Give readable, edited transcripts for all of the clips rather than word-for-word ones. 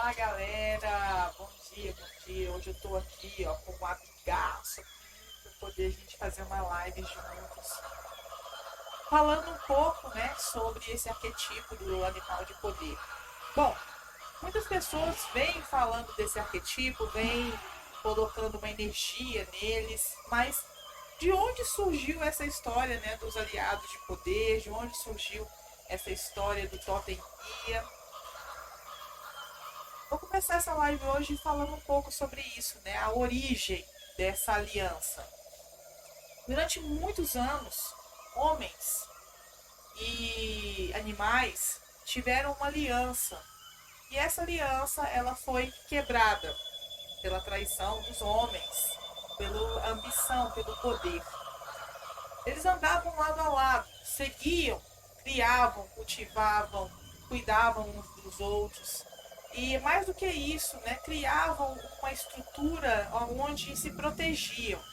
Olá, galera! Bom dia, bom dia. Hoje eu tô aqui, ó, com um amigaço para poder a gente fazer uma live juntos, falando um pouco, né, sobre esse arquetipo do animal de poder. Bom, muitas pessoas vêm falando desse arquetipo, vêm colocando uma energia neles, mas de onde surgiu essa história, né, dos aliados de poder? De onde surgiu essa história do totem guia? Vou começar essa live hoje falando um pouco sobre isso, né? A origem dessa aliança. Durante muitos anos, homens e animais tiveram uma aliança. E essa aliança ela foi quebrada pela traição dos homens, pela ambição, pelo poder. Eles andavam lado a lado, seguiam, criavam, cultivavam, cuidavam uns dos outros. E mais do que isso, né, criavam uma estrutura onde se protegiam.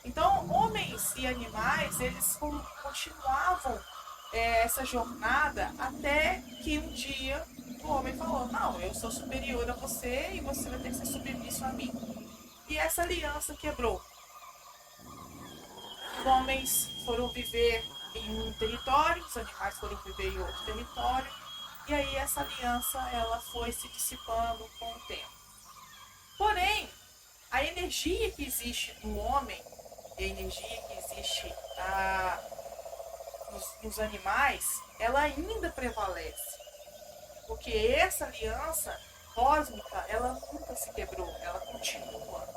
Então, homens e animais, eles continuavam essa jornada até que um dia o homem falou: não, eu sou superior a você e você vai ter que ser submisso a mim. E essa aliança quebrou. Os homens foram viver em um território, os animais foram viver em outro território, e aí essa aliança ela foi se dissipando com o tempo. Porém, a energia que existe no homem e a energia que existe nos animais, ela ainda prevalece. Porque essa aliança cósmica, ela nunca se quebrou, ela continua.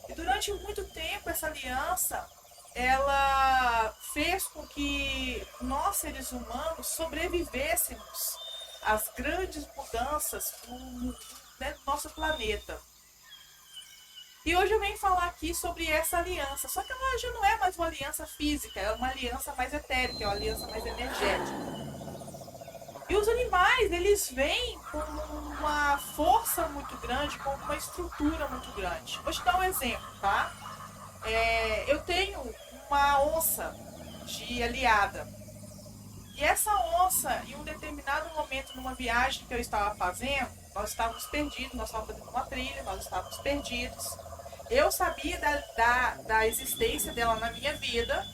E durante muito tempo essa aliança ela fez com que nós seres humanos sobrevivêssemos às grandes mudanças né, do nosso planeta. E hoje eu venho falar aqui sobre essa aliança, só que ela já não é mais uma aliança física, é uma aliança mais etérica, é uma aliança mais energética. E os animais, eles vêm com uma força muito grande, com uma estrutura muito grande. Vou te dar um exemplo, tá? Eu tenho uma onça de aliada. E essa onça, em um determinado momento, numa viagem que eu estava fazendo, nós estávamos perdidos, nós estávamos fazendo uma trilha, nós estávamos perdidos. Eu sabia da existência dela na minha vida.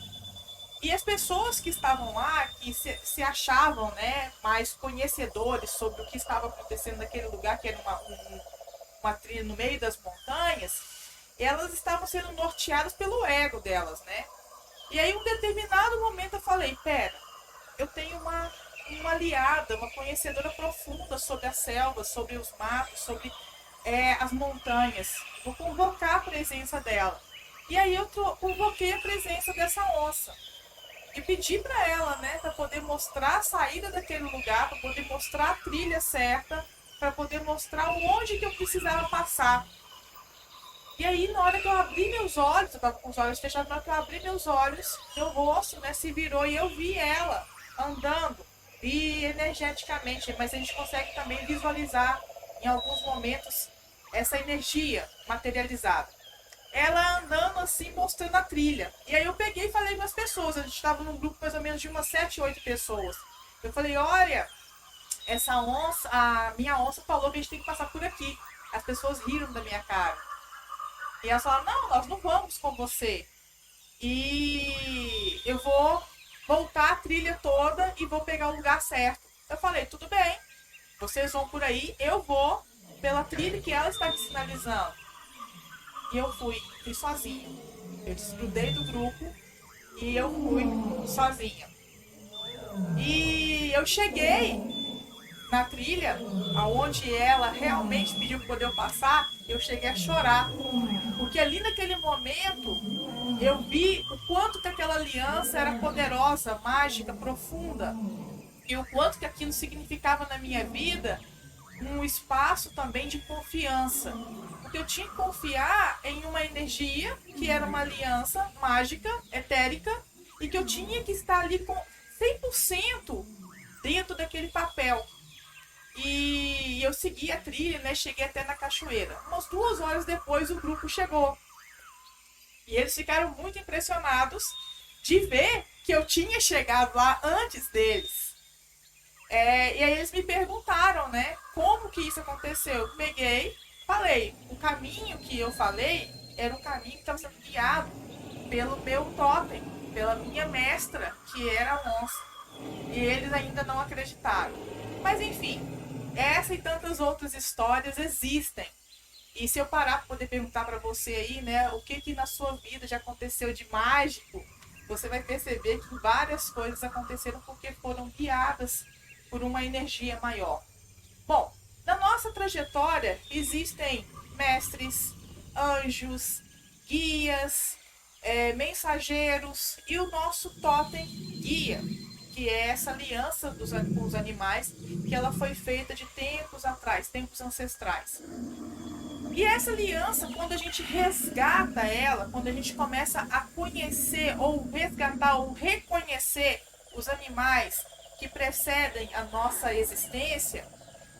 E as pessoas que estavam lá, que se achavam, né, mais conhecedores sobre o que estava acontecendo naquele lugar, que era uma trilha no meio das montanhas, elas estavam sendo norteadas pelo ego delas, né? E aí, em um determinado momento, eu falei: pera, eu tenho uma aliada, uma conhecedora profunda sobre as selvas, sobre os matos, sobre as montanhas. Vou convocar a presença dela. E aí, eu convoquei a presença dessa onça. E pedi para ela, né, para poder mostrar a saída daquele lugar, para poder mostrar a trilha certa, para poder mostrar onde que eu precisava passar. E aí, na hora que eu abri meus olhos, eu estava com os olhos fechados, na hora que eu abri meus olhos, meu rosto, né, se virou e eu vi ela andando. E energeticamente, mas a gente consegue também visualizar em alguns momentos essa energia materializada. Ela andando assim, mostrando a trilha. E aí eu peguei e falei com as pessoas. A gente estava num grupo mais ou menos de umas 7, 8 pessoas. Eu falei: olha, essa onça, a minha onça falou que a gente tem que passar por aqui. As pessoas riram da minha cara. E elas falaram: não, nós não vamos com você. E eu vou voltar a trilha toda e vou pegar o lugar certo. Eu falei: tudo bem, vocês vão por aí, eu vou pela trilha que ela está me sinalizando. E eu fui sozinha. Eu desgrudei do grupo e eu fui sozinha. E eu cheguei na trilha, aonde ela realmente pediu para poder eu passar, eu cheguei a chorar. Porque ali naquele momento eu vi o quanto que aquela aliança era poderosa, mágica, profunda. E o quanto que aquilo significava na minha vida um espaço também de confiança. Porque eu tinha que confiar em uma energia que era uma aliança mágica, etérica, e que eu tinha que estar ali com 100% dentro daquele papel. E eu segui a trilha, né? Cheguei até na cachoeira. Umas 2 horas depois o grupo chegou. E eles ficaram muito impressionados de ver que eu tinha chegado lá antes deles. E aí eles me perguntaram, né, como que isso aconteceu. Eu peguei, falei, o caminho que eu falei era o caminho que estava sendo guiado pelo meu totem, pela minha mestra, que era a onça. E eles ainda não acreditaram. Mas enfim, essa e tantas outras histórias existem. E se eu parar para poder perguntar para você aí, né, o que na sua vida já aconteceu de mágico, você vai perceber que várias coisas aconteceram porque foram guiadas por uma energia maior. Bom, na nossa trajetória existem mestres, anjos, guias, mensageiros e o nosso totem guia, que é essa aliança com os animais, que ela foi feita de tempos atrás, tempos ancestrais. E essa aliança, quando a gente resgata ela, quando a gente começa a conhecer ou resgatar ou reconhecer os animais que precedem a nossa existência,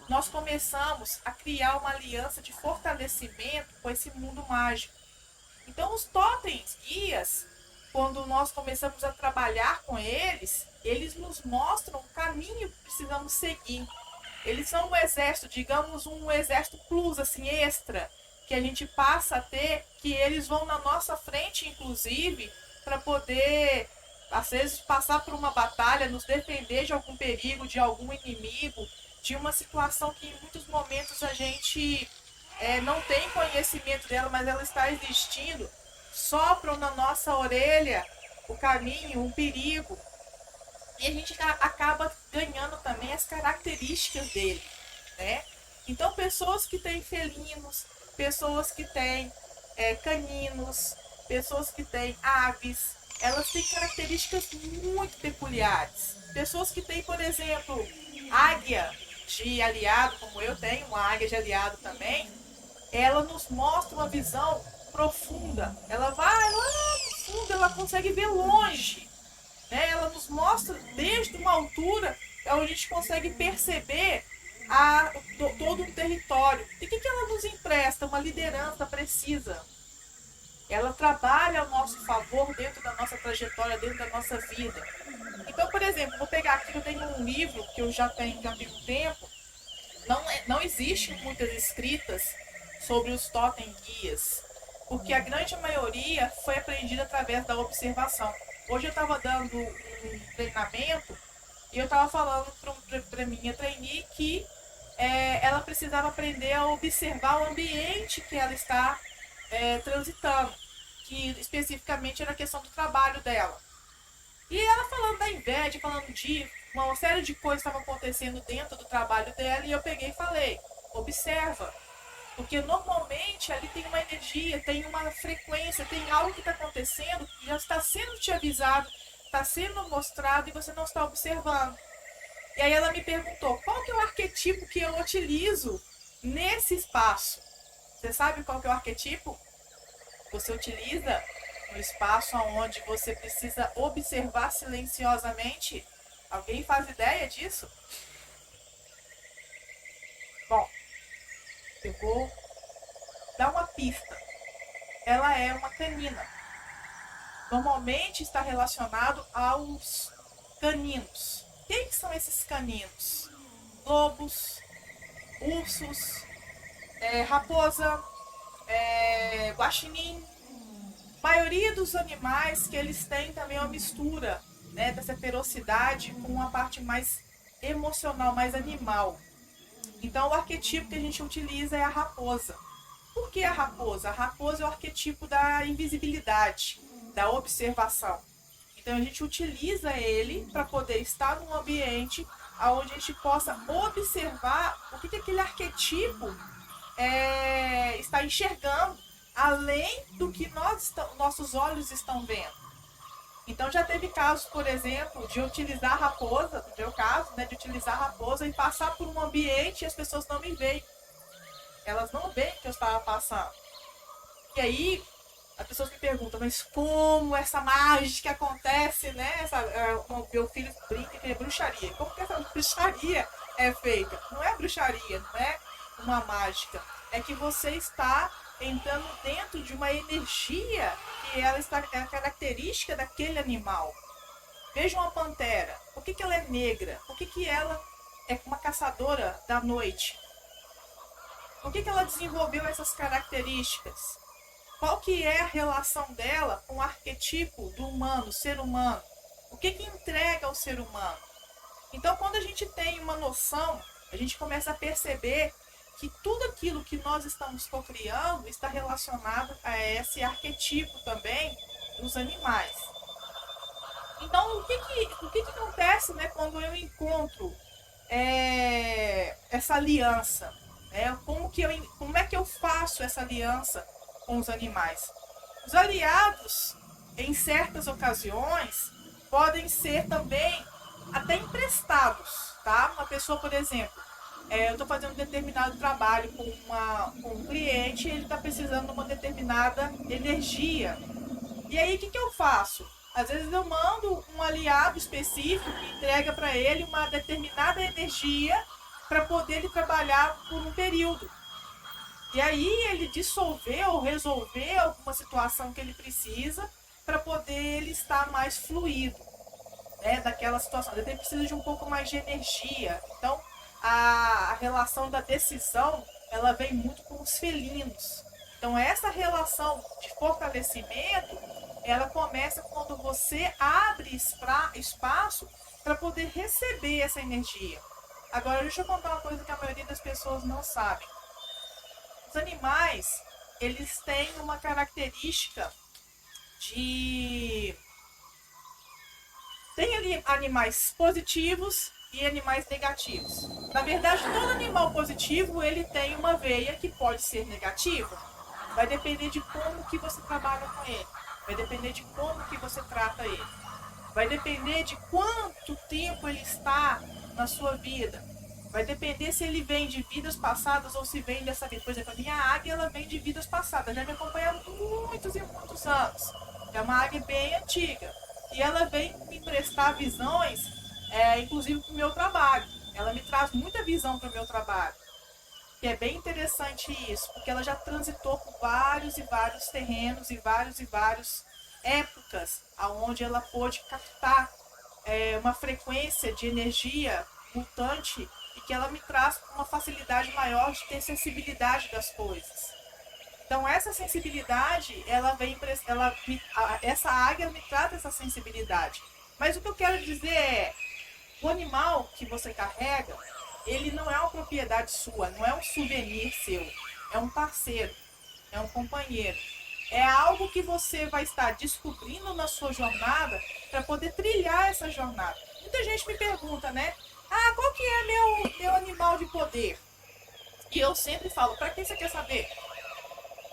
nós começamos a criar uma aliança de fortalecimento com esse mundo mágico. Então, os totens guias, quando nós começamos a trabalhar com eles, eles nos mostram o caminho que precisamos seguir. Eles são um exército, digamos, um exército plus, assim, extra, que a gente passa a ter, que eles vão na nossa frente, inclusive, para poder, às vezes, passar por uma batalha, nos defender de algum perigo, de algum inimigo, de uma situação que em muitos momentos a gente não tem conhecimento dela, mas ela está existindo, sopram na nossa orelha o caminho, um perigo, e a gente acaba ganhando também as características dele, né? Então, pessoas que têm felinos, pessoas que têm caninos, pessoas que têm aves, elas têm características muito peculiares. Pessoas que têm, por exemplo, águia de aliado, como eu tenho, uma águia de aliado também, ela nos mostra uma visão profunda. Ela vai lá no fundo, ela consegue ver longe, né? Ela nos mostra desde uma altura onde a gente consegue perceber todo um território. E o que ela nos empresta? Uma liderança precisa. Ela trabalha ao nosso favor dentro da nossa trajetória, dentro da nossa vida. Então, por exemplo, vou pegar aqui, eu tenho um livro que eu já tenho um tempo. Não existe muitas escritas sobre os totem guias, porque a grande maioria foi aprendida através da observação. Hoje eu estava dando um treinamento e eu estava falando para minha trainee que ela precisava aprender a observar o ambiente que ela está transitando, que especificamente era a questão do trabalho dela. E ela falando da inveja, falando de uma série de coisas que estavam acontecendo dentro do trabalho dela, e eu peguei e falei, observa, porque normalmente ali tem uma energia, tem uma frequência, tem algo que está acontecendo que já está sendo te avisado, está sendo mostrado e você não está observando. E aí ela me perguntou, qual que é o arquetipo que eu utilizo nesse espaço? Você sabe qual que é o arquetipo? Você utiliza no espaço onde você precisa observar silenciosamente? Alguém faz ideia disso? Bom, eu vou dar uma pista. Ela é uma canina. Normalmente está relacionado aos caninos. Quem são esses caninos? Lobos, ursos, raposa, guaxinim. A maioria dos animais que eles têm também uma mistura, né, dessa ferocidade com uma parte mais emocional, mais animal. Então, o arquetipo que a gente utiliza é a raposa. Por que a raposa? A raposa é o arquetipo da invisibilidade, da observação. Então, a gente utiliza ele para poder estar num ambiente onde a gente possa observar o que aquele arquetipo está enxergando, além do que nossos olhos estão vendo. Então já teve casos, por exemplo, de utilizar a raposa, no meu caso, né, de utilizar a raposa e passar por um ambiente e as pessoas não me veem. Elas não veem que eu estava passando. E aí as pessoas me perguntam, mas como essa mágica acontece, né? Meu filho brinca que é bruxaria. Como que essa bruxaria é feita? Não é bruxaria, não é uma mágica. É que você está entrando dentro de uma energia que ela está é a característica daquele animal. Veja uma pantera. Por que ela é negra? Por que ela é uma caçadora da noite. Por que ela desenvolveu essas características? Qual que é a relação dela com o arquetipo do humano, ser humano? O que entrega ao ser humano? Então, quando a gente tem uma noção, a gente começa a perceber que tudo aquilo que nós estamos cocriando está relacionado a esse arquetipo também dos animais. Então, o que acontece, né, quando eu encontro essa aliança? Como é que eu faço essa aliança com os animais? Os aliados, em certas ocasiões, podem ser também até emprestados, tá? Uma pessoa, por exemplo, eu estou fazendo um determinado trabalho com um cliente e ele está precisando de uma determinada energia. E aí, o que eu faço? Às vezes eu mando um aliado específico que entrega para ele uma determinada energia para poder ele trabalhar por um período. E aí ele dissolver ou resolver alguma situação que ele precisa para poder ele estar mais fluido, né, daquela situação. Ele precisa de um pouco mais de energia. Então, a relação da decisão, ela vem muito com os felinos. Então, essa relação de fortalecimento, ela começa quando você abre espaço para poder receber essa energia. Agora, deixa eu contar uma coisa que a maioria das pessoas não sabe. Os animais, eles têm uma característica de... Tem animais positivos e animais negativos. Na verdade, todo animal positivo, ele tem uma veia que pode ser negativa. Vai depender de como que você trabalha com ele. Vai depender de como que você trata ele. Vai depender de quanto tempo ele está na sua vida. Vai depender se ele vem de vidas passadas ou se vem dessa vida. Por exemplo, a minha águia, ela vem de vidas passadas. Já me acompanha há muitos e muitos anos. É uma águia bem antiga. E ela vem me prestar visões, inclusive para o meu trabalho. Ela me traz muita visão para o meu trabalho. Que é bem interessante isso, porque ela já transitou por vários e vários terrenos e vários épocas, aonde ela pôde captar uma frequência de energia mutante e que ela me traz uma facilidade maior de ter sensibilidade das coisas. Então essa sensibilidade, essa águia me traz essa sensibilidade. Mas o que eu quero dizer é, o animal que você carrega, ele não é uma propriedade sua, não é um souvenir seu, é um parceiro, é um companheiro. É algo que você vai estar descobrindo na sua jornada para poder trilhar essa jornada. Muita gente me pergunta, né? Ah, qual que é meu animal de poder? E eu sempre falo, para que você quer saber?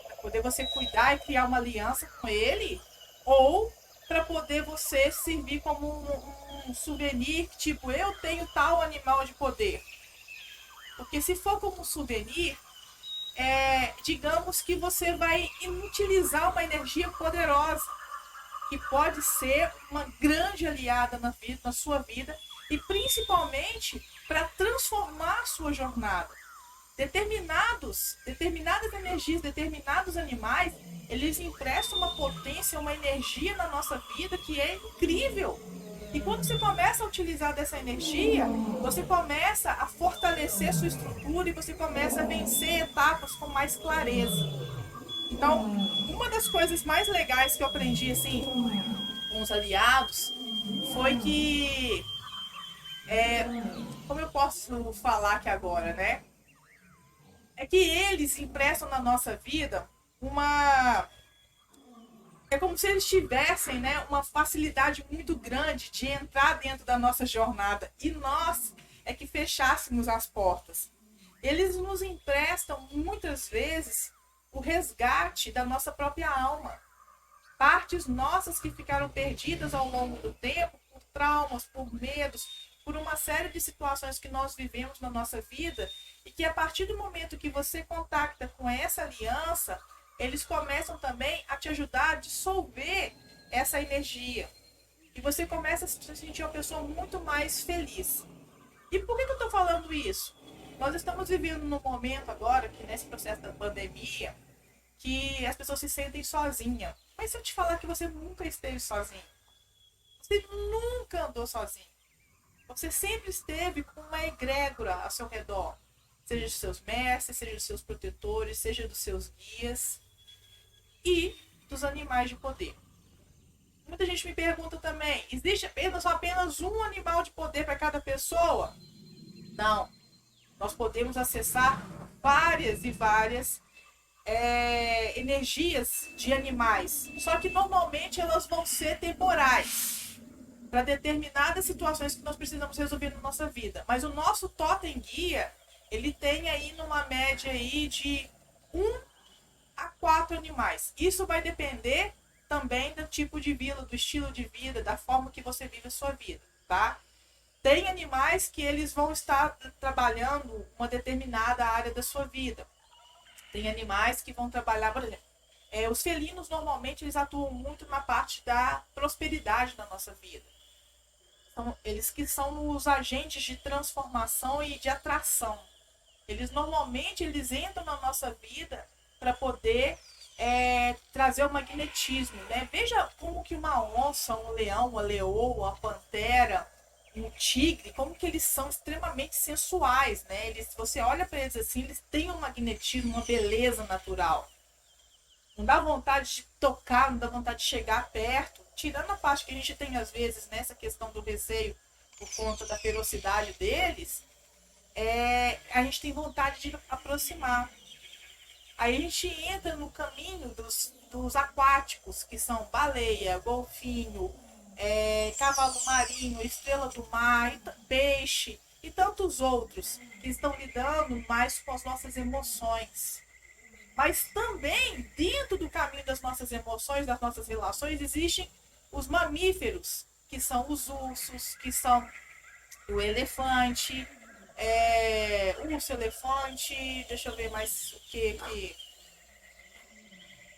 Para poder você cuidar e criar uma aliança com ele? Ou para poder você servir como um souvenir, tipo, eu tenho tal animal de poder? Porque se for como um souvenir, digamos que você vai inutilizar uma energia poderosa, que pode ser uma grande aliada na sua vida e principalmente para transformar a sua jornada. Determinadas energias, determinados animais, eles emprestam uma potência, uma energia na nossa vida que é incrível. E quando você começa a utilizar dessa energia, você começa a fortalecer sua estrutura e você começa a vencer etapas com mais clareza. Então, uma das coisas mais legais que eu aprendi assim com os aliados foi que, como eu posso falar aqui agora, né? É que eles impressam na nossa vida uma... É como se eles tivessem, né, uma facilidade muito grande de entrar dentro da nossa jornada e nós é que fechássemos as portas. Eles nos emprestam muitas vezes o resgate da nossa própria alma. Partes nossas que ficaram perdidas ao longo do tempo por traumas, por medos, por uma série de situações que nós vivemos na nossa vida e que a partir do momento que você contacta com essa aliança, eles começam também a te ajudar a dissolver essa energia. E você começa a se sentir uma pessoa muito mais feliz. E por que eu estou falando isso? Nós estamos vivendo num momento agora, que nesse processo da pandemia, que as pessoas se sentem sozinhas. Mas se eu te falar que você nunca esteve sozinho, você nunca andou sozinho. Você sempre esteve com uma egrégora ao seu redor. Seja dos seus mestres, seja dos seus protetores, seja dos seus guias e dos animais de poder. Muita gente me pergunta também, existe apenas um animal de poder para cada pessoa? Não. Nós podemos acessar várias e várias energias de animais. Só que normalmente elas vão ser temporais para determinadas situações que nós precisamos resolver na nossa vida. Mas o nosso totem guia, ele tem aí numa média aí de 1 a 4 animais. Isso vai depender também do tipo de vida, do estilo de vida, da forma que você vive a sua vida, tá? Tem animais que eles vão estar trabalhando uma determinada área da sua vida. Tem animais que vão trabalhar, por exemplo, os felinos normalmente eles atuam muito na parte da prosperidade da nossa vida. São eles que são os agentes de transformação e de atração. Eles normalmente eles entram na nossa vida para poder trazer o magnetismo, né? Veja como que uma onça, um leão, uma leoa, uma pantera, um tigre, como que eles são extremamente sensuais, né? Você olha para eles assim, eles têm um magnetismo, uma beleza natural. Não dá vontade de tocar, não dá vontade de chegar perto. Tirando a parte que a gente tem às vezes nessa questão do receio por conta da ferocidade deles, a gente tem vontade de aproximar. Aí a gente entra no caminho dos aquáticos, que são baleia, golfinho, cavalo marinho, estrela do mar, peixe e tantos outros que estão lidando mais com as nossas emoções. Mas também, dentro do caminho das nossas emoções, das nossas relações, existem os mamíferos, que são os ursos, que são o elefante, urso, elefante, deixa eu ver mais o que.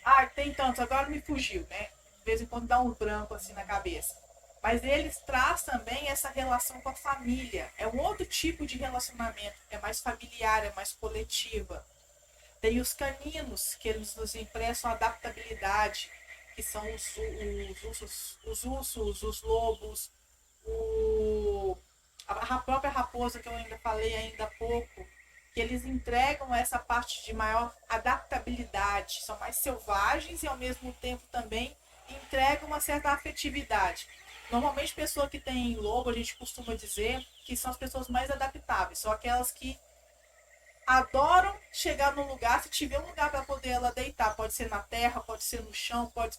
Ah, tem tantos, agora me fugiu, né? De vez em quando dá um branco assim na cabeça. Mas eles trazem também essa relação com a família. É um outro tipo de relacionamento, é mais familiar, é mais coletiva. Tem os caninos, que eles nos emprestam adaptabilidade, que são os ursos, os lobos, a própria raposa, que eu ainda falei ainda há pouco, que eles entregam essa parte de maior adaptabilidade, são mais selvagens e ao mesmo tempo também entregam uma certa afetividade. Normalmente, pessoa que tem lobo, a gente costuma dizer que são as pessoas mais adaptáveis, são aquelas que adoram chegar num lugar, se tiver um lugar para poder ela deitar, pode ser na terra, pode ser no chão, pode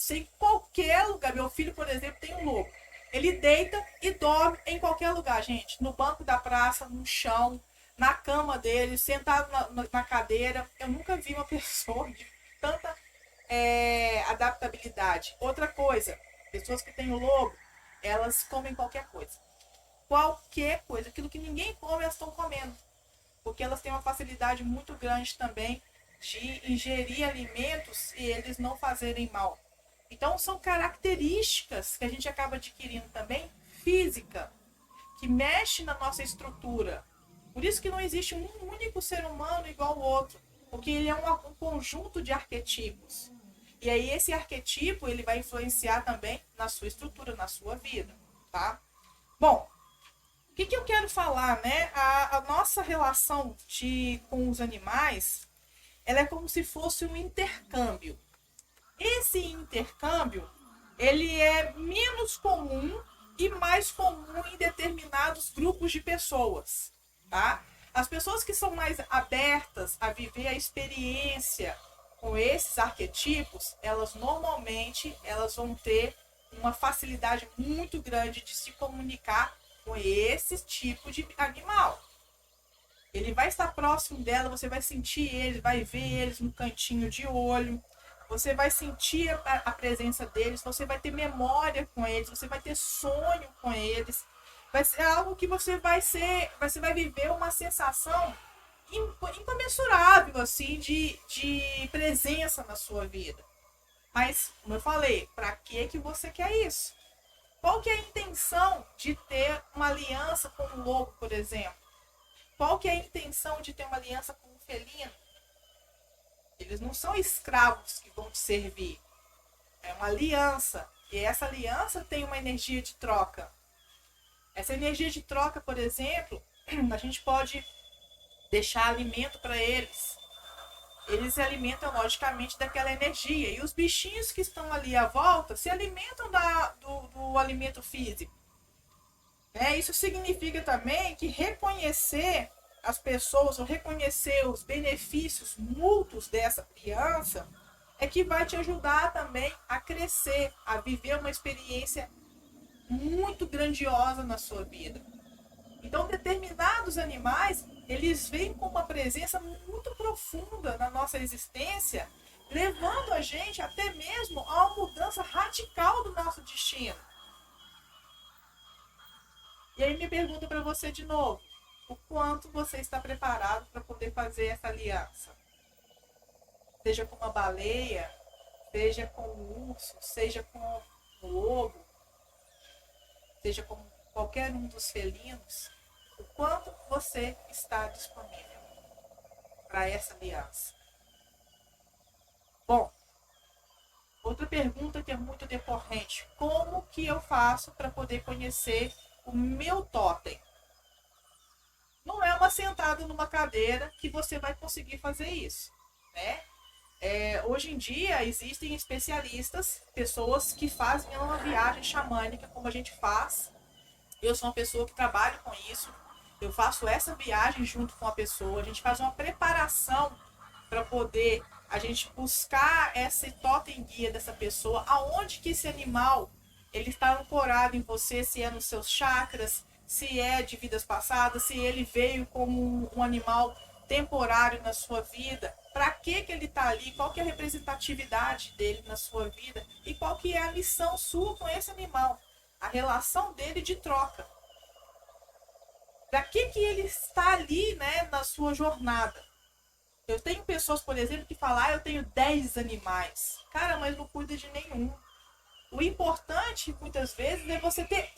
ser em qualquer lugar. Meu filho, por exemplo, tem um lobo. Ele deita e dorme em qualquer lugar, gente. No banco da praça, no chão, na cama dele, sentado na cadeira. Eu nunca vi uma pessoa de tanta adaptabilidade. Outra coisa, pessoas que têm o lobo, elas comem qualquer coisa. Qualquer coisa. Aquilo que ninguém come, elas estão comendo. Porque elas têm uma facilidade muito grande também de ingerir alimentos e eles não fazerem mal. Então, são características que a gente acaba adquirindo também física, que mexe na nossa estrutura. Por isso que não existe um único ser humano igual ao outro, porque ele é um conjunto de arquetipos. E aí esse arquetipo ele vai influenciar também na sua estrutura, na sua vida, tá? Bom, o que eu quero falar, né? A nossa relação com os animais, ela é como se fosse um intercâmbio. Esse intercâmbio, ele é menos comum e mais comum em determinados grupos de pessoas, tá? As pessoas que são mais abertas a viver a experiência com esses arquetipos, elas normalmente elas vão ter uma facilidade muito grande de se comunicar com esse tipo de animal. Ele vai estar próximo dela, você vai sentir eles, vai ver eles no cantinho de olho, você vai sentir a presença deles, você vai ter memória com eles, você vai ter sonho com eles. Vai ser algo que você vai viver uma sensação incomensurável assim de presença na sua vida. Mas, como eu falei, para que você quer isso? Qual que é a intenção de ter uma aliança com um lobo, por exemplo? Qual que é a intenção de ter uma aliança com um felino? Eles não são escravos que vão te servir. É uma aliança. E essa aliança tem uma energia de troca. Essa energia de troca, por exemplo, a gente pode deixar alimento para eles. Eles se alimentam, logicamente, daquela energia. E os bichinhos que estão ali à volta se alimentam do alimento físico. Isso significa também que reconhecer as pessoas ou reconhecer os benefícios mútuos dessa criança é que vai te ajudar também a crescer, a viver uma experiência muito grandiosa na sua vida. Então, determinados animais, eles vêm com uma presença muito profunda na nossa existência, levando a gente até mesmo a uma mudança radical do nosso destino. E aí me pergunto para você de novo, o quanto você está preparado para poder fazer essa aliança? Seja com uma baleia, seja com um urso, seja com um lobo, seja com qualquer um dos felinos, o quanto você está disponível para essa aliança. Bom, outra pergunta que é muito decorrente, como que eu faço para poder conhecer o meu totem? Não é uma sentada numa cadeira que você vai conseguir fazer isso, né? Hoje em dia existem especialistas, pessoas que fazem uma viagem xamânica como a gente faz. Eu sou uma pessoa que trabalha com isso. Eu faço essa viagem junto com a pessoa. A gente faz uma preparação para poder a gente buscar esse totem guia dessa pessoa, aonde que esse animal ele está ancorado em você, se é nos seus chakras, se é de vidas passadas, se ele veio como um animal temporário na sua vida, para que ele está ali, qual que é a representatividade dele na sua vida e qual que é a missão sua com esse animal, a relação dele de troca. Para que ele está ali, né, na sua jornada? Eu tenho pessoas, por exemplo, que falam, eu tenho 10 animais. Cara, mas não cuida de nenhum. O importante, muitas vezes, é você ter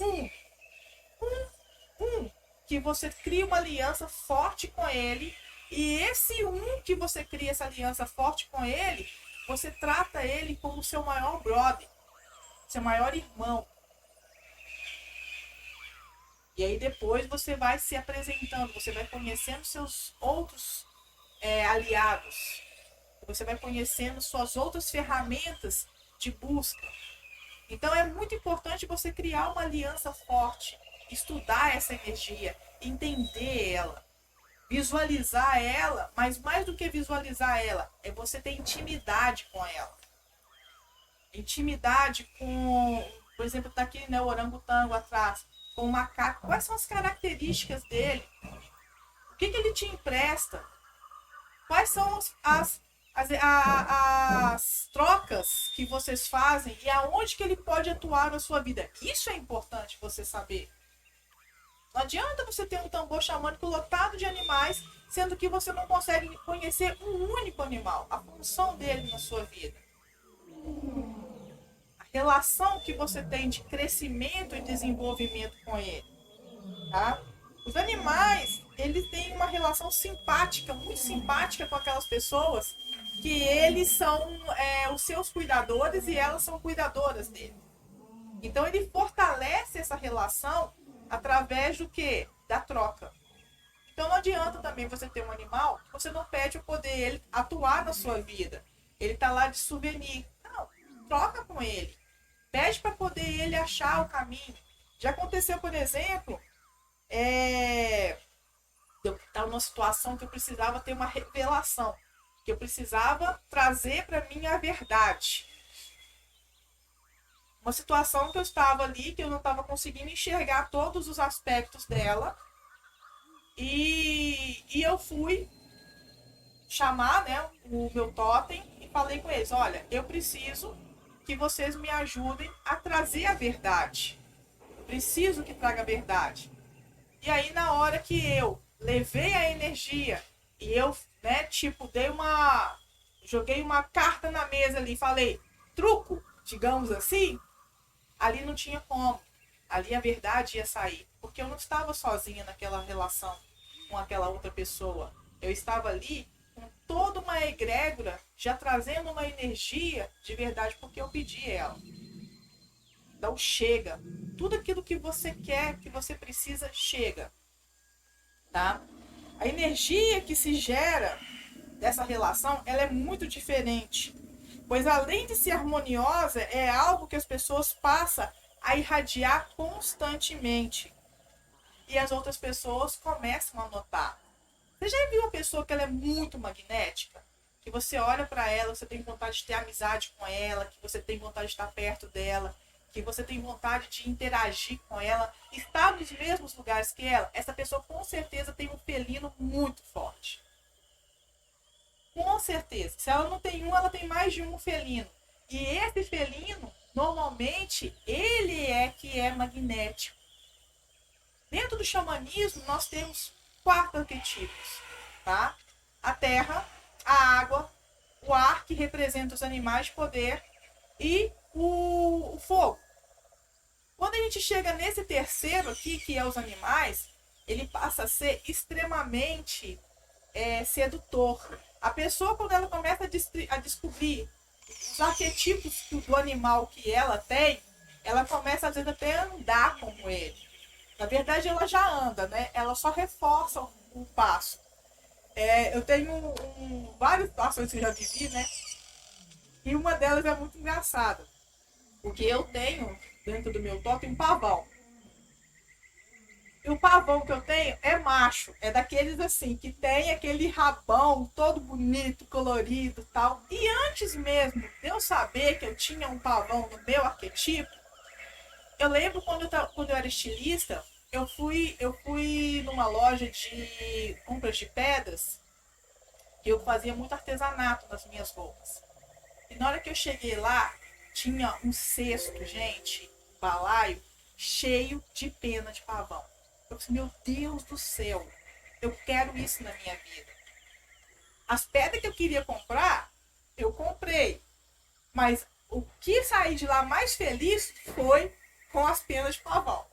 que você cria uma aliança forte com ele, e esse que você cria essa aliança forte com ele, você trata ele como seu maior brother, seu maior irmão. E aí depois você vai se apresentando, você vai conhecendo seus outros aliados, você vai conhecendo suas outras ferramentas de busca. Então é muito importante você criar uma aliança forte, estudar essa energia, entender ela, visualizar ela, mas mais do que visualizar ela, é você ter intimidade com ela. Intimidade com, por exemplo, tá aqui, né, o orangotango atrás, com o macaco. Quais são as características dele? O que ele te empresta? Quais são as trocas que vocês fazem e aonde que ele pode atuar na sua vida? Isso é importante você saber. Não adianta você ter um tambor xamânico lotado de animais, sendo que você não consegue conhecer um único animal, a função dele na sua vida. A relação que você tem de crescimento e desenvolvimento com ele. Tá? Os animais, eles têm uma relação simpática, muito simpática com aquelas pessoas que eles são os seus cuidadores e elas são cuidadoras dele. Então ele fortalece essa relação através do quê? Da troca. Então não adianta também você ter um animal que você não pede o poder ele atuar na sua vida. Ele está lá de souvenir. Não, troca com ele. Pede para poder ele achar o caminho. Já aconteceu, por exemplo, eu estava numa situação que eu precisava ter uma revelação, que eu precisava trazer para mim a verdade. Uma situação que eu estava ali, que eu não estava conseguindo enxergar todos os aspectos dela, e eu fui chamar, né, o meu totem e falei com eles, olha, eu preciso que vocês me ajudem a trazer a verdade. Eu preciso que traga a verdade. E aí, na hora que eu levei a energia e eu, né, tipo, joguei uma carta na mesa ali e falei, truco, digamos assim, ali não tinha como. Ali a verdade ia sair. Porque eu não estava sozinha naquela relação com aquela outra pessoa. Eu estava ali com toda uma egrégora, já trazendo uma energia de verdade, porque eu pedi ela. dá o chega. Tudo aquilo que você quer, que você precisa, chega. Tá? A energia que se gera dessa relação, ela é muito diferente. Pois além de ser harmoniosa, é algo que as pessoas passam a irradiar constantemente. E as outras pessoas começam a notar. Você já viu uma pessoa que ela é muito magnética? Que você olha para ela, você tem vontade de ter amizade com ela, que você tem vontade de estar perto dela, que você tem vontade de interagir com ela, estar nos mesmos lugares que ela. Essa pessoa com certeza tem um felino muito forte. Com certeza. Se ela não tem um, ela tem mais de um felino. E esse felino, normalmente, ele é que é magnético. Dentro do xamanismo, nós temos 4 arquetipos, tá? A terra, a água, o ar, que representa os animais de poder, e o fogo. Quando a gente chega nesse terceiro aqui, que é os animais, ele passa a ser extremamente sedutor. A pessoa, quando ela começa a descobrir os arquetipos do animal que ela tem, ela começa, às vezes, até a andar como ele. Na verdade, ela já anda, né? Ela só reforça o passo. Eu tenho várias situações que eu já vivi, né? E uma delas é muito engraçada. Porque eu tenho, dentro do meu totem, um pavão. E o pavão que eu tenho é macho. É daqueles assim, que tem aquele rabão todo bonito, colorido e tal. E antes mesmo de eu saber que eu tinha um pavão no meu arquetipo, eu lembro quando eu era estilista, eu fui numa loja de compras de pedras, que eu fazia muito artesanato nas minhas roupas. E na hora que eu cheguei lá, tinha um cesto, gente, um balaio, cheio de pena de pavão. Eu disse, meu Deus do céu, eu quero isso na minha vida. As pedras que eu queria comprar, eu comprei. Mas o que saí de lá mais feliz foi com as penas de pavão.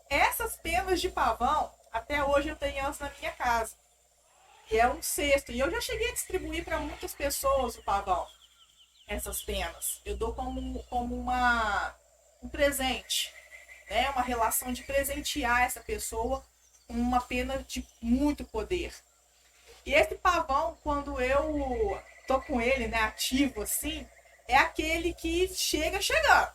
Essas penas de pavão, até hoje eu tenho elas na minha casa. E é um cesto. E eu já cheguei a distribuir para muitas pessoas o pavão. Essas penas. Eu dou como um presente. Né? Uma relação de presentear essa pessoa com uma pena de muito poder. E esse pavão, quando eu tô com ele, né, ativo assim, é aquele que chega chegando.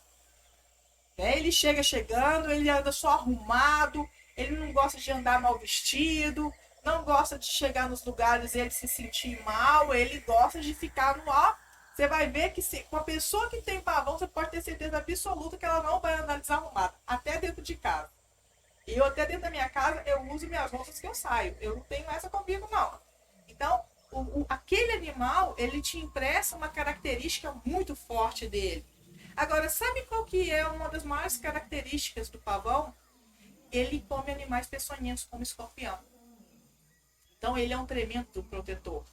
Né? Ele chega chegando, ele anda só arrumado, ele não gosta de andar mal vestido, não gosta de chegar nos lugares e ele se sentir mal, ele gosta de ficar no ar. Você vai ver que com a pessoa que tem pavão, você pode ter certeza absoluta que ela não vai andar desarrumada, até dentro de casa. E eu até dentro da minha casa, eu uso minhas roupas que eu saio. Eu não tenho essa comigo, não. Então, aquele animal, ele te impressa uma característica muito forte dele. Agora, sabe qual que é uma das maiores características do pavão? Ele come animais peçonhentos, como escorpião. Então, ele é um tremendo protetor.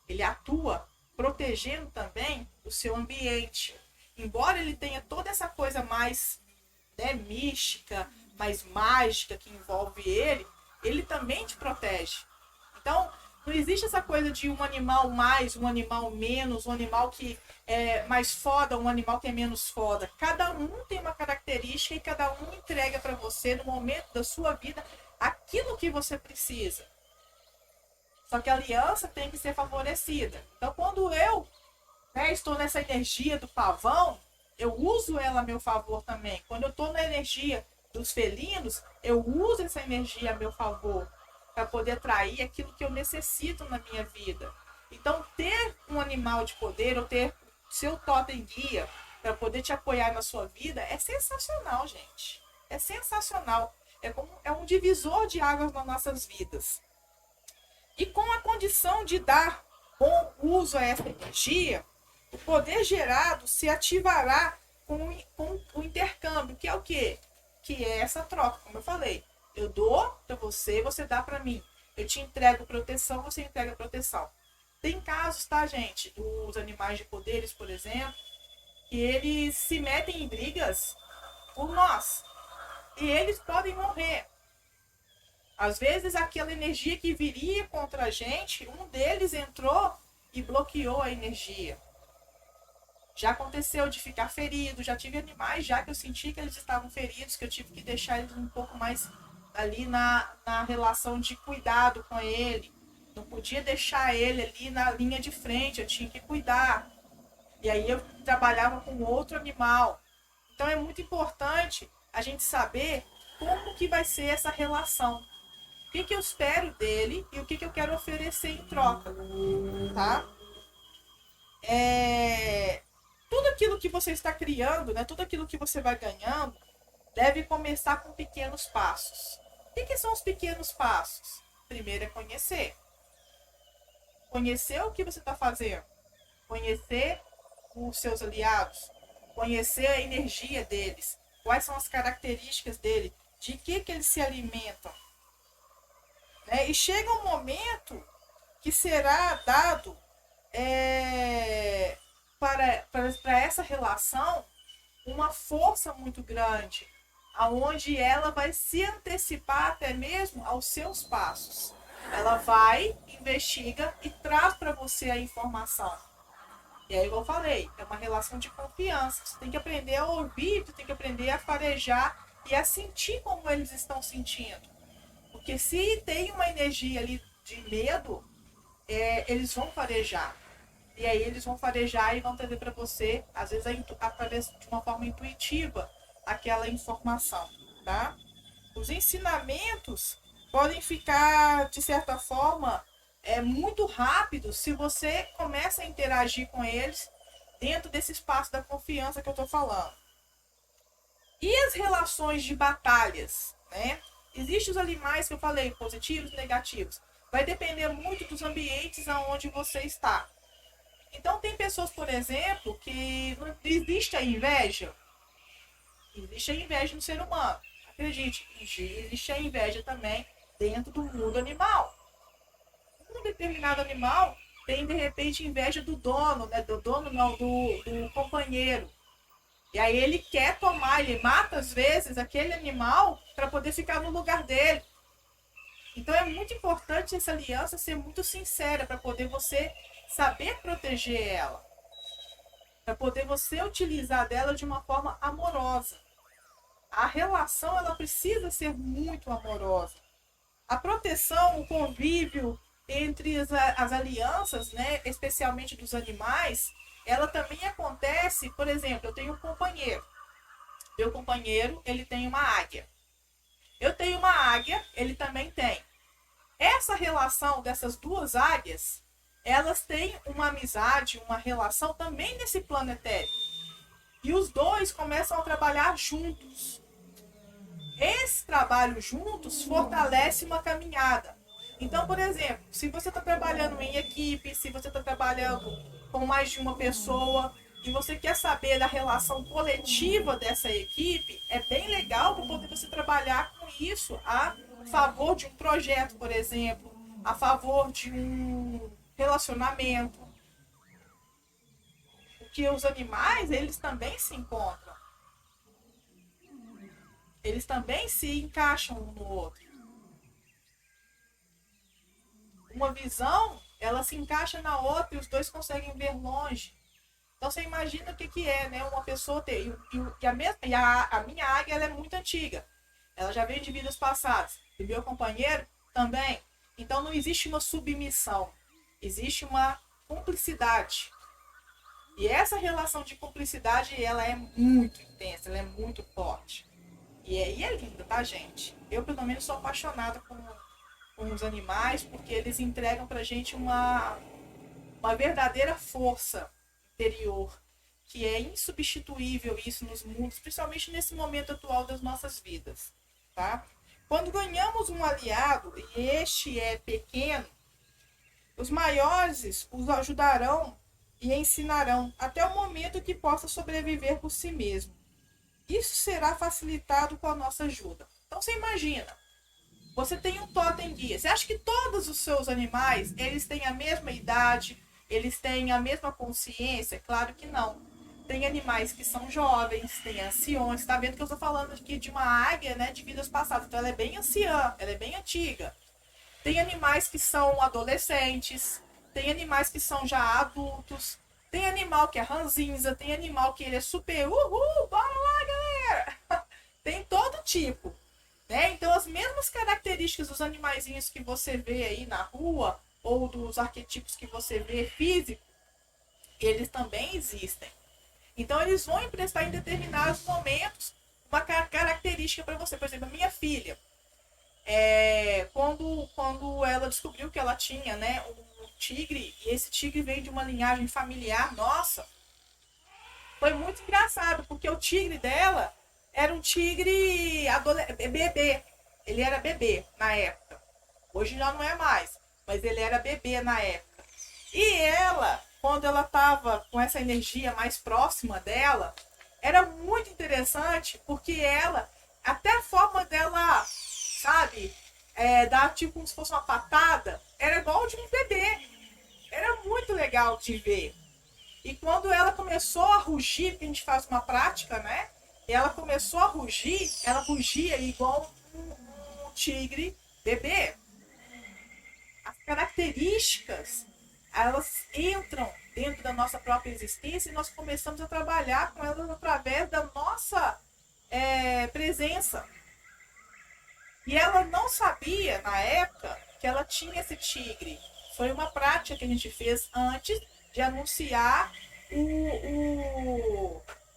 Ele atua protegendo também o seu ambiente. Embora ele tenha toda essa coisa mais, né, mística, mais mágica que envolve ele também te protege. Então, não existe essa coisa de um animal mais, um animal menos, um animal que é mais foda, um animal que é menos foda. Cada um tem uma característica e cada um entrega para você, no momento da sua vida, aquilo que você precisa. Só que a aliança tem que ser favorecida. Então, quando eu, né, estou nessa energia do pavão, eu uso ela a meu favor também. Quando eu estou na energia dos felinos, eu uso essa energia a meu favor para poder atrair aquilo que eu necessito na minha vida. Então, ter um animal de poder ou ter seu totem guia para poder te apoiar na sua vida é sensacional, gente. É sensacional. É um divisor de águas nas nossas vidas. E com a condição de dar bom uso a essa energia, o poder gerado se ativará com o intercâmbio, que é o quê? Que é essa troca, como eu falei. Eu dou para você, você dá para mim. Eu te entrego proteção, você entrega proteção. Tem casos, tá, gente, dos animais de poderes, por exemplo, que eles se metem em brigas por nós. E eles podem morrer. Às vezes, aquela energia que viria contra a gente, um deles entrou e bloqueou a energia. Já aconteceu de ficar ferido, já tive animais já que eu senti que eles estavam feridos, que eu tive que deixar eles um pouco mais ali na relação de cuidado com ele. Não podia deixar ele ali na linha de frente, eu tinha que cuidar. E aí eu trabalhava com outro animal. Então é muito importante a gente saber como que vai ser essa relação. O que, que eu espero dele e o que, que eu quero oferecer em troca, tá? Tudo aquilo que você está criando, né, tudo aquilo que você vai ganhando, deve começar com pequenos passos. O que são os pequenos passos? Primeiro é conhecer. Conhecer o que você está fazendo. Conhecer os seus aliados. Conhecer a energia deles. Quais são as características dele. De que eles se alimentam. Né? E chega um momento que será dado para essa relação uma força muito grande, aonde ela vai se antecipar até mesmo aos seus passos. Ela vai, investiga e traz para você a informação. E aí, igual eu falei, é uma relação de confiança. Você tem que aprender a ouvir, você tem que aprender a farejar e a sentir como eles estão sentindo. Porque se tem uma energia ali de medo, eles vão farejar. E aí eles vão farejar e vão trazer para você, às vezes através de uma forma intuitiva, aquela informação, tá? Os ensinamentos podem ficar, de certa forma, muito rápidos se você começa a interagir com eles dentro desse espaço da confiança que eu estou falando. E as relações de batalhas, né? Existem os animais que eu falei, positivos e negativos. Vai depender muito dos ambientes aonde você está. Então, tem pessoas, por exemplo, que não existe a inveja. Existe a inveja no ser humano. Acredite, existe a inveja também dentro do mundo animal. Um determinado animal tem, de repente, inveja do dono, né? Do dono não, do companheiro. E aí ele quer tomar, ele mata às vezes aquele animal para poder ficar no lugar dele. Então é muito importante essa aliança ser muito sincera para poder você saber proteger ela, para poder você utilizar dela de uma forma amorosa. A relação ela precisa ser muito amorosa. A proteção, o convívio entre as alianças, né, especialmente dos animais, ela também acontece, por exemplo, eu tenho um companheiro. Meu companheiro, ele tem uma águia. Eu tenho uma águia, ele também tem. Essa relação dessas duas águias, elas têm uma amizade, uma relação também nesse plano etéreo. E os dois começam a trabalhar juntos. Esse trabalho juntos fortalece uma caminhada. Então, por exemplo, se você está trabalhando em equipe, se você está trabalhando com mais de uma pessoa e você quer saber da relação coletiva dessa equipe, é bem legal para poder você trabalhar com isso a favor de um projeto, por exemplo, a favor de um relacionamento. Porque os animais, eles também se encontram. Eles também se encaixam um no outro. Uma visão, ela se encaixa na outra e os dois conseguem ver longe. Então você imagina o que é, né? Uma pessoa ter. A minha águia ela é muito antiga. Ela já veio de vidas passadas. E meu companheiro também. Então não existe uma submissão. Existe uma cumplicidade. E essa relação de cumplicidade, ela é muito intensa, ela é muito forte. E é linda, tá, gente? Eu, pelo menos, sou apaixonada com os animais, porque eles entregam pra gente uma verdadeira força interior, que é insubstituível isso nos mundos, principalmente nesse momento atual das nossas vidas, tá? Quando ganhamos um aliado, e este é pequeno, os maiores os ajudarão e ensinarão até o momento que possa sobreviver por si mesmo. Isso será facilitado com a nossa ajuda. Então você imagina, você tem um totem guia. Você acha que todos os seus animais, eles têm a mesma idade, eles têm a mesma consciência? Claro que não. Tem animais que são jovens, tem anciões. Tá vendo que eu estou falando aqui de uma águia, né, de vidas passadas. Então ela é bem anciã, ela é bem antiga. Tem animais que são adolescentes, tem animais que são já adultos, Tem animal que é ranzinza, tem animal que ele é super uhul, bora lá, galera. Tem todo tipo, né? Então as mesmas características dos animaizinhos que você vê aí na rua ou dos arquetipos que você vê físico, eles também existem. Então eles vão emprestar em determinados momentos uma característica para você. Por exemplo, a minha filha, quando ela descobriu que ela tinha, né, um tigre, e esse tigre veio de uma linhagem familiar, nossa, foi muito engraçado, porque o tigre dela era um tigre bebê. Ele era bebê na época. Hoje já não é mais, mas ele era bebê na época. E ela, quando ela estava com essa energia mais próxima dela, era muito interessante, porque ela, até a forma dela, sabe, dar tipo como se fosse uma patada, era igual de um bebê. Era muito legal de ver. E quando ela começou a rugir, porque a gente faz uma prática, né? E ela começou a rugir, ela rugia igual um tigre bebê. As características, elas entram dentro da nossa própria existência e nós começamos a trabalhar com elas através da nossa presença. E ela não sabia, na época, que ela tinha esse tigre. Foi uma prática que a gente fez antes de anunciar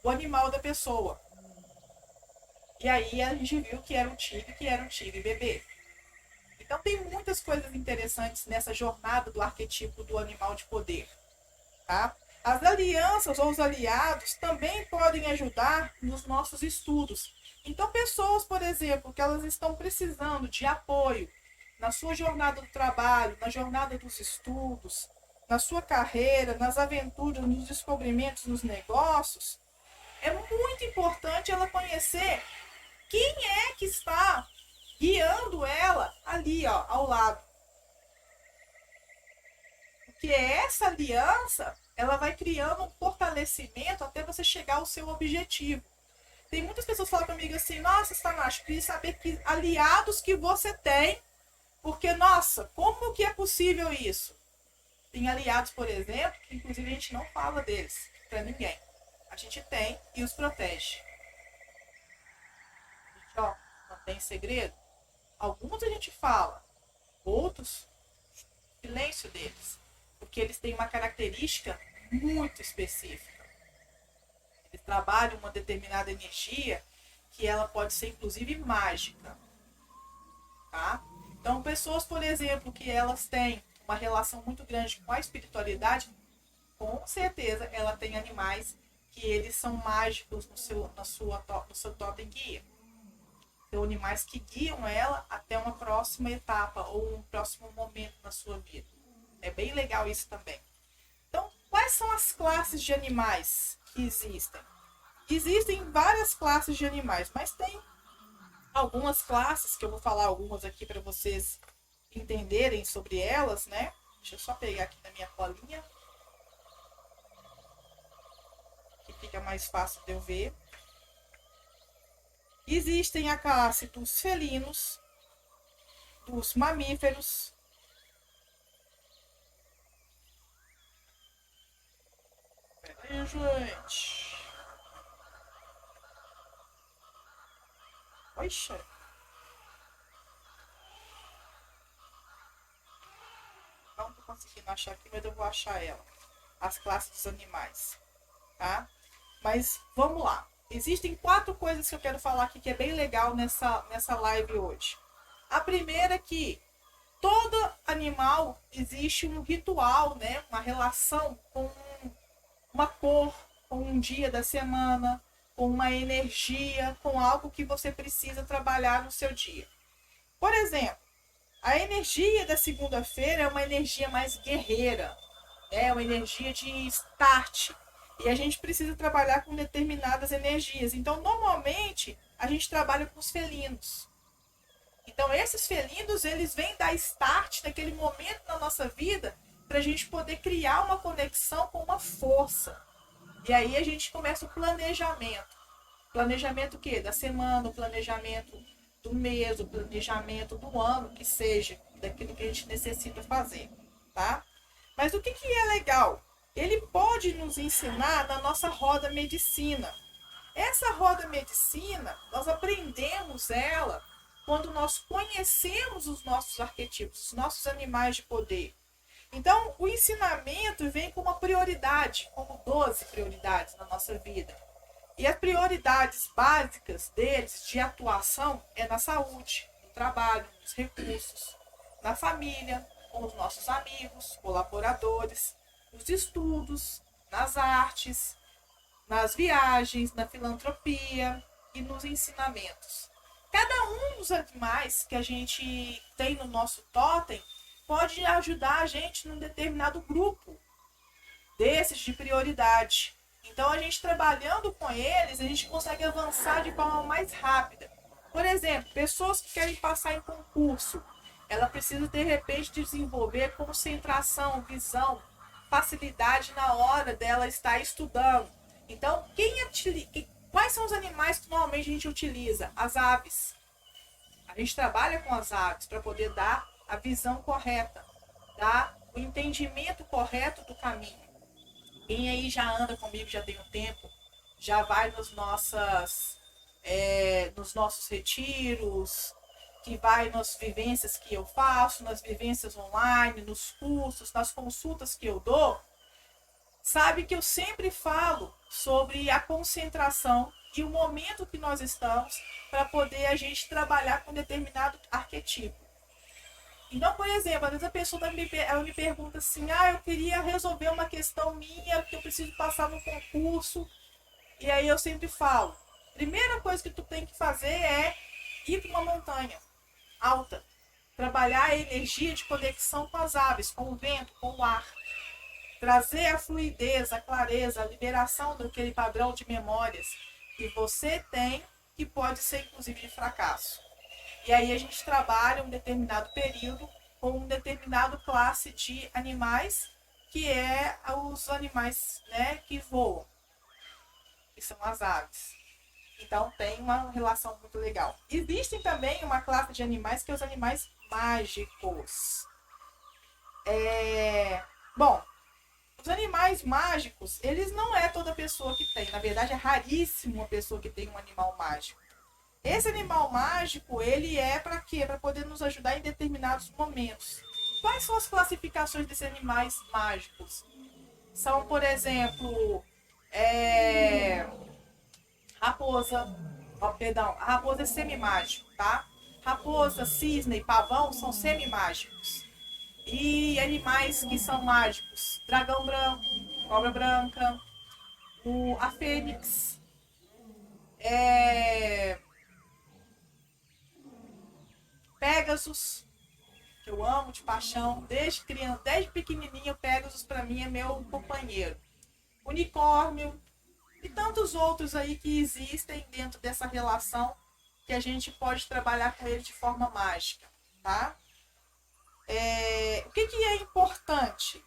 o animal da pessoa. E aí a gente viu que era um tigre bebê. Então tem muitas coisas interessantes nessa jornada do arquetipo do animal de poder. Tá? As alianças ou os aliados também podem ajudar nos nossos estudos. Então, pessoas, por exemplo, que elas estão precisando de apoio na sua jornada do trabalho, na jornada dos estudos, na sua carreira, nas aventuras, nos descobrimentos, nos negócios, é muito importante ela conhecer quem é que está guiando ela ali, ó, ao lado. Porque essa aliança, ela vai criando um fortalecimento até você chegar ao seu objetivo. Tem muitas pessoas que falam comigo assim, nossa, Stanash, queria saber que aliados que você tem, porque, nossa, como que é possível isso? Tem aliados, por exemplo, que inclusive a gente não fala deles para ninguém. A gente tem e os protege. A gente, ó, mantém segredo. Alguns a gente fala, outros, silêncio deles. Porque eles têm uma característica muito específica. Eles trabalham uma determinada energia que ela pode ser inclusive mágica. Tá? Então, pessoas, por exemplo, que elas têm uma relação muito grande com a espiritualidade, com certeza ela tem animais que eles são mágicos no seu totem guia. São animais que guiam ela até uma próxima etapa ou um próximo momento na sua vida. É bem legal isso também. Então, quais são as classes de animais que existem? Existem várias classes de animais, mas tem algumas classes, que eu vou falar algumas aqui para vocês entenderem sobre elas, né? Deixa eu só pegar aqui na minha colinha, que fica mais fácil de eu ver. Existem a classe dos felinos, dos mamíferos, peraí, gente. Poxa. Não tô conseguindo achar aqui, mas eu vou achar ela. As classes dos animais, tá? Mas vamos lá. Existem 4 coisas que eu quero falar aqui que é bem legal nessa live hoje. A primeira é que todo animal existe um ritual, né? Uma relação com uma cor, com um dia da semana, com uma energia, com algo que você precisa trabalhar no seu dia. Por exemplo, a energia da segunda-feira é uma energia mais guerreira, é uma energia de start. E a gente precisa trabalhar com determinadas energias. Então, normalmente, a gente trabalha com os felinos. Então, esses felinos, eles vêm dar start naquele momento na nossa vida para a gente poder criar uma conexão com uma força. E aí a gente começa o planejamento. Planejamento o quê? Da semana, o planejamento do mês, o planejamento do ano, que seja, daquilo que a gente necessita fazer, tá? Mas o que é legal ele pode nos ensinar na nossa roda medicina. Essa roda medicina, nós aprendemos ela quando nós conhecemos os nossos arquetipos, os nossos animais de poder. Então, o ensinamento vem com uma prioridade, como 12 prioridades na nossa vida. E as prioridades básicas deles de atuação é na saúde, no trabalho, nos recursos, na família, com os nossos amigos, colaboradores, nos estudos, nas artes, nas viagens, na filantropia e nos ensinamentos. Cada um dos animais que a gente tem no nosso totem pode ajudar a gente num determinado grupo desses de prioridade. Então, a gente trabalhando com eles, a gente consegue avançar de forma mais rápida. Por exemplo, pessoas que querem passar em concurso, ela precisa, de repente, desenvolver concentração, visão, facilidade na hora dela estar estudando. Então, quais são os animais que normalmente a gente utiliza? As aves. A gente trabalha com as aves para poder dar a visão correta, dar o entendimento correto do caminho. Quem aí já anda comigo já tem um tempo, já vai nos nossos retiros, que vai nas vivências que eu faço, nas vivências online, nos cursos, nas consultas que eu dou, sabe que eu sempre falo sobre a concentração e o momento que nós estamos para poder a gente trabalhar com determinado arquetipo. Então, por exemplo, às vezes a pessoa ela me pergunta assim, eu queria resolver uma questão minha, que eu preciso passar no concurso. E aí eu sempre falo, primeira coisa que tu tem que fazer é ir para uma montanha alta. Trabalhar a energia de conexão com as aves, com o vento, com o ar. Trazer a fluidez, a clareza, a liberação daquele padrão de memórias que você tem, que pode ser inclusive de fracasso. E aí a gente trabalha um determinado período com um determinado classe de animais, que é os animais, né, que voam, que são as aves. Então tem uma relação muito legal. Existem também uma classe de animais que é os animais mágicos. Bom, os animais mágicos, eles não é toda pessoa que tem. Na verdade, é raríssimo uma pessoa que tem um animal mágico. Esse animal mágico, ele é para quê? Para poder nos ajudar em determinados momentos. Quais são as classificações desses animais mágicos? São, por exemplo, raposa, a raposa é semi-mágico, tá? Raposa, cisne e pavão são semi-mágicos. E animais que são mágicos, dragão branco, cobra branca, a fênix, Pégasus, que eu amo de paixão, desde criança, desde pequenininho, o Pégasus para mim é meu companheiro. Unicórnio e tantos outros aí que existem dentro dessa relação que a gente pode trabalhar com ele de forma mágica, tá? O que é importante?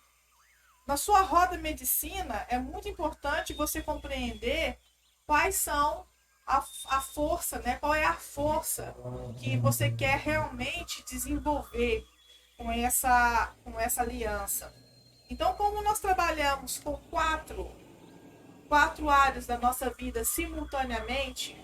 Na sua roda medicina, é muito importante você compreender quais são a força, né? Qual é a força que você quer realmente desenvolver com essa aliança. Então, como nós trabalhamos com quatro áreas da nossa vida simultaneamente,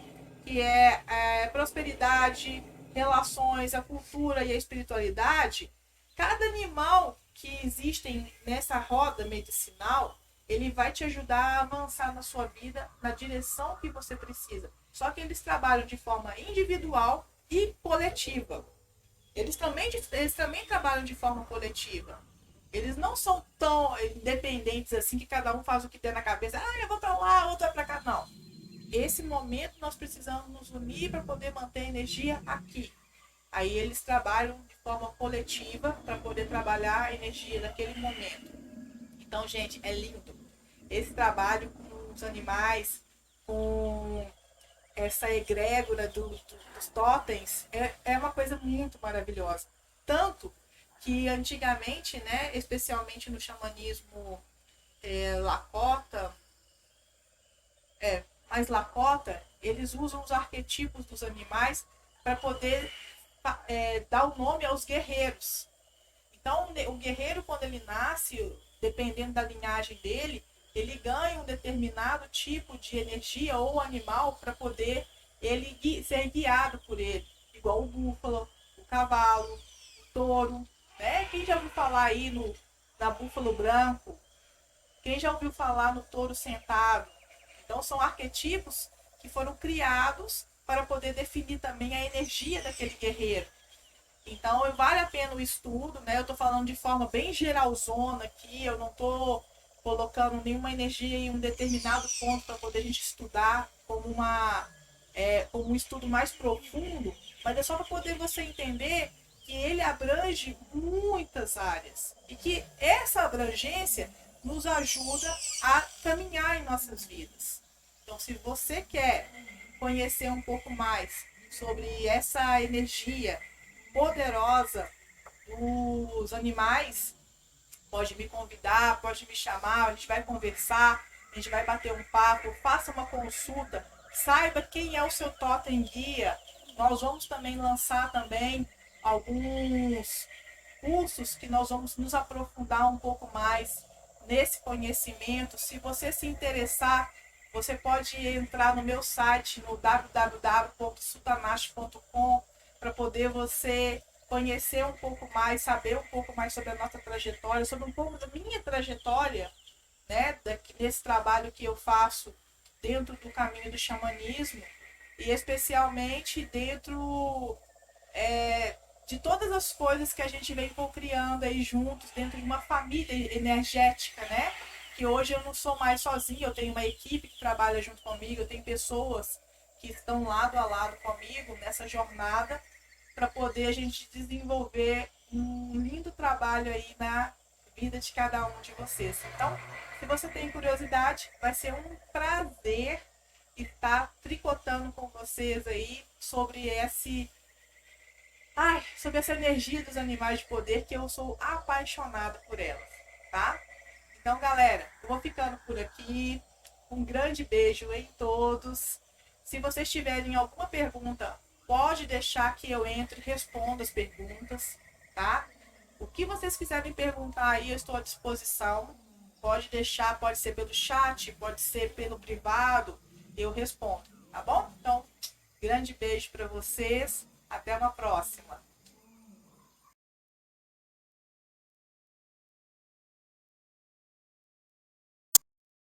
que é prosperidade, relações, a cultura e a espiritualidade, cada animal que existem nessa roda medicinal, ele vai te ajudar a avançar na sua vida na direção que você precisa. Só que eles trabalham de forma individual e coletiva. Eles também trabalham de forma coletiva. Eles não são tão independentes assim que cada um faz o que tem na cabeça. Eu vou para lá, outro vai para cá. Não. Esse momento nós precisamos nos unir para poder manter a energia aqui. Aí eles trabalham de forma coletiva para poder trabalhar a energia daquele momento. Então, gente, é lindo. Esse trabalho com os animais, com essa egrégora dos totens, é uma coisa muito maravilhosa. Tanto que antigamente, né, especialmente no xamanismo Lakota, mais Lakota, eles usam os arquetipos dos animais para poder dar o nome aos guerreiros. Então, o guerreiro, quando ele nasce, dependendo da linhagem dele, ele ganha um determinado tipo de energia ou animal para poder ele ser guiado por ele, igual o búfalo, o cavalo, o touro, né? Quem já ouviu falar aí na búfalo branco? Quem já ouviu falar no touro sentado? Então são arquetipos que foram criados para poder definir também a energia daquele guerreiro. Então vale a pena o estudo, né? Eu estou falando de forma bem geralzona aqui, eu não estou colocando nenhuma energia em um determinado ponto para poder a gente estudar como um estudo mais profundo, mas é só para poder você entender que ele abrange muitas áreas e que essa abrangência nos ajuda a caminhar em nossas vidas. Então, se você quer conhecer um pouco mais sobre essa energia poderosa dos animais, pode me convidar, pode me chamar, a gente vai conversar, a gente vai bater um papo, faça uma consulta, saiba quem é o seu totem guia. Nós vamos também lançar também alguns cursos que nós vamos nos aprofundar um pouco mais nesse conhecimento. Se você se interessar, você pode entrar no meu site no www.sutanashi.com para poder você conhecer um pouco mais, saber um pouco mais sobre a nossa trajetória, sobre um pouco da minha trajetória, né, nesse trabalho que eu faço dentro do caminho do xamanismo e especialmente dentro de todas as coisas que a gente vem criando aí juntos dentro de uma família energética, né? Que hoje eu não sou mais sozinha, eu tenho uma equipe que trabalha junto comigo, eu tenho pessoas que estão lado a lado comigo nessa jornada para poder a gente desenvolver um lindo trabalho aí na vida de cada um de vocês. Então, se você tem curiosidade, vai ser um prazer estar tricotando com vocês aí sobre essa energia dos animais de poder, que eu sou apaixonada por elas, tá? Então, galera, eu vou ficando por aqui. Um grande beijo em todos. Se vocês tiverem alguma pergunta, pode deixar que eu entre e responda as perguntas, tá? O que vocês quiserem perguntar aí, eu estou à disposição. Pode deixar, pode ser pelo chat, pode ser pelo privado, eu respondo, tá bom? Então, grande beijo para vocês. Até uma próxima.